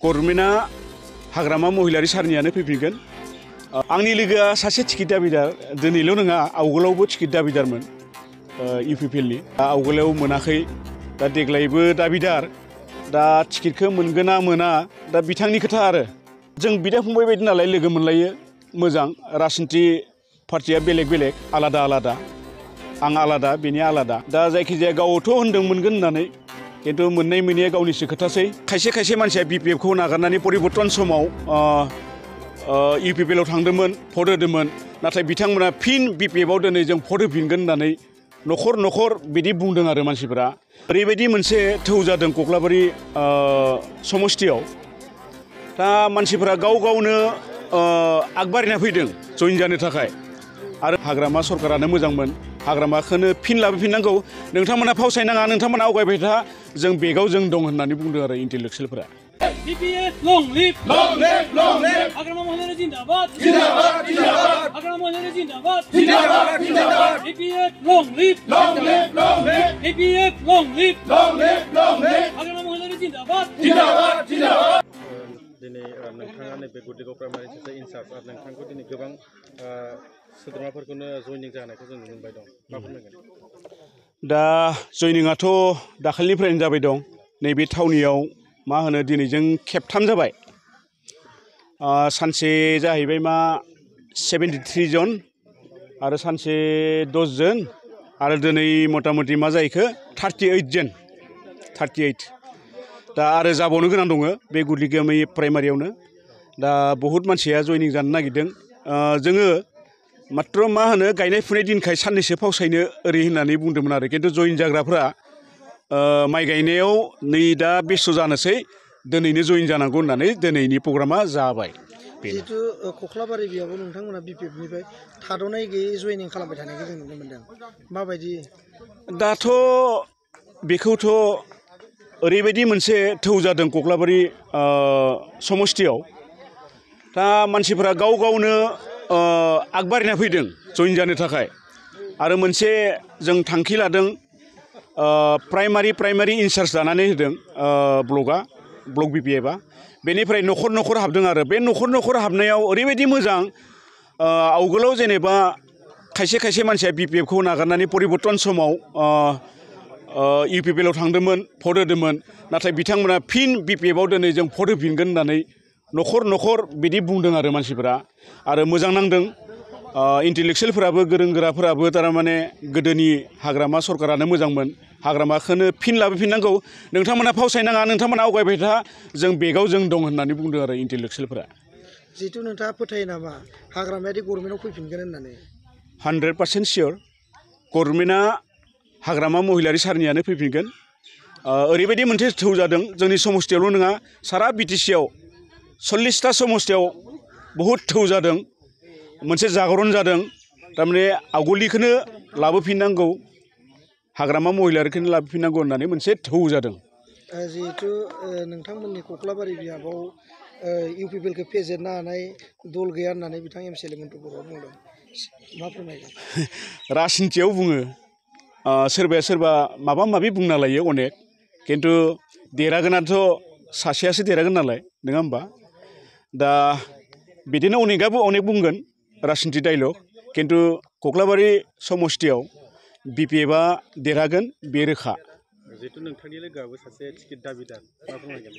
गभर्नमेन्टआ हाग्रामा महिलारि सारनियानो फैफिनगोन। आंनि लोगोआ सासे टिकेट दाबिदार, दिनैल' नङा आवगोलावबो टिकेट दाबिदारमोन इउपिपिएलनि। आवगोलाव मोनाखै, दा देग्लायबो दाबिदार। दा टिकेटखौ मोनगोन ना मोना दा बिथांनि खोथा आरो। जों बिदा फंबाय बायदि नालाय लोगो मोनलायो, मोजां। राजनिति पार्टिया बेलेग बेलेग, आलादा आलादा। आं आलादा, बेनि आलादा। दा जायखिजाया गावथ' होन्दों मोनगोन होननानै, खिन्थु मोननाय मोनैया गावनिसो खोथासै। खायसे खायसे मानसिया बिपिएफखौ नागारनानै परिबर्तन समाव इउपिपिएलआव थांदोंमोन, भट होदोंमोन। नाथाय बिथांमोना फिन बिपिएफआव दिनै जों भट होफिनगोन होननानै न'खर न'खर बिदि बुंदों आरो मानसिफोरा। ओरैबायदि मोनसे थौ जादों कख्लाबारि समस्तियाव। दा मानसिफोरा गाव गावनो आगबारिना फैदों जइन जानो थाखाय। आरो हाग्रामा सरकारानो मोजांमोन, हाग्रामाखौनो फिन लाबोफिननांगौ। नोंथांमोना फावसायनाङा, नोंथांमोना आवगायबाय था, जों बेगाव जों दं होननानै बुंदों आरो इन्टेलेक्सुयेलफोरा। BPF long live, long live, long live. हाग्रामा महिलारि जिंदाबाद, जिंदाबाद, जिंदाबाद. हाग्रामा महिलारि जिंदाबाद, जिंदाबाद, जिंदाबाद. BPF long live, long live, long live. BPF long live, long live, long live. हाग्रामा महिलारि जिंदाबाद, जिंदाबाद, जिंदाबाद. दिनै नोंथाङा नैबे गुदिगाव प्राइमारि सासे इनचार्ज आरो नोंथांखौ दिनै गोबां सोद्रोमाफोरखौनो जयनिं जानायखौ जों नुनो मोनबाय दं। मा फोरमायगोन? दा जयनिंआथ' दाखालिनिफ्रायनो जाबाय दं। नैबे थावनियाव मा होनो दिनैजों खेबथाम जाबाय। सानसे जाहैबाय मा 73 जन आरो सानसे 10 जन आरो दिनै मथा मथि मा जाहैखो 38 जन। 38 दा आरो जाबावनो गोनां दङ बे गुदिगामि प्राइमारियावनो। दा बहुद मानसिया जयनिं जानो नागिरदों। जोङो मात्र मा होनो गायनाय फुनाय दिनखाय साननैसो फावसायनो ओरै होननानै बुंदोंमोन आरो। खिन्थु जयन जाग्राफ्रा माइ गायनायाव नै दा बेस्थ' जानोसै, दिनैनो जयन जानांगौ होननानै दिनैनि प्रग्रामा जाबाय। जिहेतु कख्लाबारि बेयावबो नोंथांमोना बिपिएफनिफ्राय थाद'नाय गैयै जयनिं खालामबाय थानायखौ जों नुनो मोन्दों। माबायदि? दाथ' बेखौथ' ओरैबायदि मोनसे थौ जादों कख्लाबारि समस्तियाव। दा मानसिफोरा गाव गावनो आगबारिना फैदों जयन जानो थाखाय। आरो मोनसे जों थांखि लादों, प्राइमारि इनचार्ज दानानै होदों ब्लक बिपिएफआ। बेनिफ्राय न'खर न'खर हाबदों आरो बे न'खर न'खर हाबनायाव ओरैबायदि मोजां। आवगोलाव जेनेबा खायसे खायसे मानसिया बिपिएफखौ नागारनानै परिबर्तन समाव इउपिपिएलआव थांदोंमोन, भट होदोंमोन। नाथाय बिथांमोना फिन बिपिएफआव दिनै जों भट होफिनगोन होननानै न'खर न'खर बिदि बुंदों आरो मानसिफोरा। आरो मोजां नांदों। इन्टेलेक्सुयेलफोराबो गोरों गोराफोराबो थारमाने गोदोनि हाग्रामा सरकारानो मोजांमोन, हाग्रामाखौनो फिन लाबोफिननांगौ। नोंथांमोना फावसायनाङा, नोंथांमोना आवगायबाय था, जों बेगाव जों दं होननानै बुंदों आरो इन्टेलेक्सुयेलफोरा। जिहेतु नोंथाङा फोथायो नामा हाग्रामायादि गभर्नमेन्टआव फैफिनगोन होननानै? 100% सियर गभर्नमेन्टआ हाग्रामा महिलारि सारनियानो फैफिनगोन। ओरैबायदि मोनसे थौ जादों जोंनि समस्तियावल' नङा, सारा बिटिसिआव 40टा समस्तियाव बहुद थौ जादों। मोनसे जागरन जादों, थारमाने आवगोलनिखौनो लाबोफिननांगौ, हाग्रामा महिलारिखौनो लाबोफिननांगौ होननानै मोनसे थौ जादों। जिहेतु नोंथांमोननि कख्लाबारि बियाबाव इउपिपिएलखौ फेजेननो हानाय दल गैया होननानै बिथां एमसिएलए मन्टु बर'आ बुंदों। मा फोरमायगोन? राजनितियाव बुङो, सोरबाया सोरबा माबा माबि बुंना लायो अनेक। खिन्थु देरहागोनाथ' सासेयासो देरहागोन नालाय, नङा होमबा? दा बिदिनो अनेकआबो अनेक बुंगोन राजनिति डाइलग। खिन्थु कख्लाबारि समस्तियाव बिपिएफआ देरहागोन, बे रोखा। जिहेतु नोंथांनि लोगोआबो सासे टिकेट दाबिदार, मा फोरमायगोन?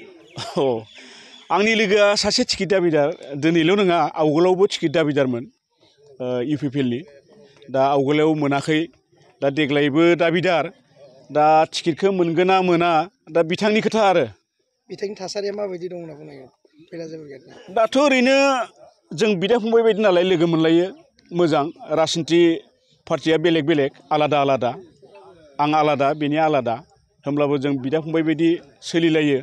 आंनि लोगोआ सासे टिकेट दाबिदार, दिनैल' नङा आवगोलावबो टिकेट दाबिदारमोन इउपिपिएलनि। दा आवगोलाव मोनाखै, दा देग्लायबो दाबिदार। दा टिकेटखौ मोनगोन ना मोना दा बिथांनि खोथा आरो। बिथांनि थासारिया माबायदि दं होनना बुंनांगोन? दाथ' ओरैनो जों बिदा फंबाय बायदि नालाय लोगो मोनलायो, मोजां। राजनिति पार्टिया बेलेग बेलेग, आलादा आलादा। आं आलादा, बेनि आलादा। होमब्लाबो जों बिदा फंबाय बायदि सोलिलायो।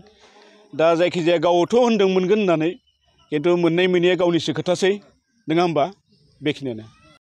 दा जायखिजाया गावथ' होन्दों मोनगोन होननानै, खिन्थु मोननाय मोनैया गावनिसो खोथासै, नङा होमबा? बेखिनियानो।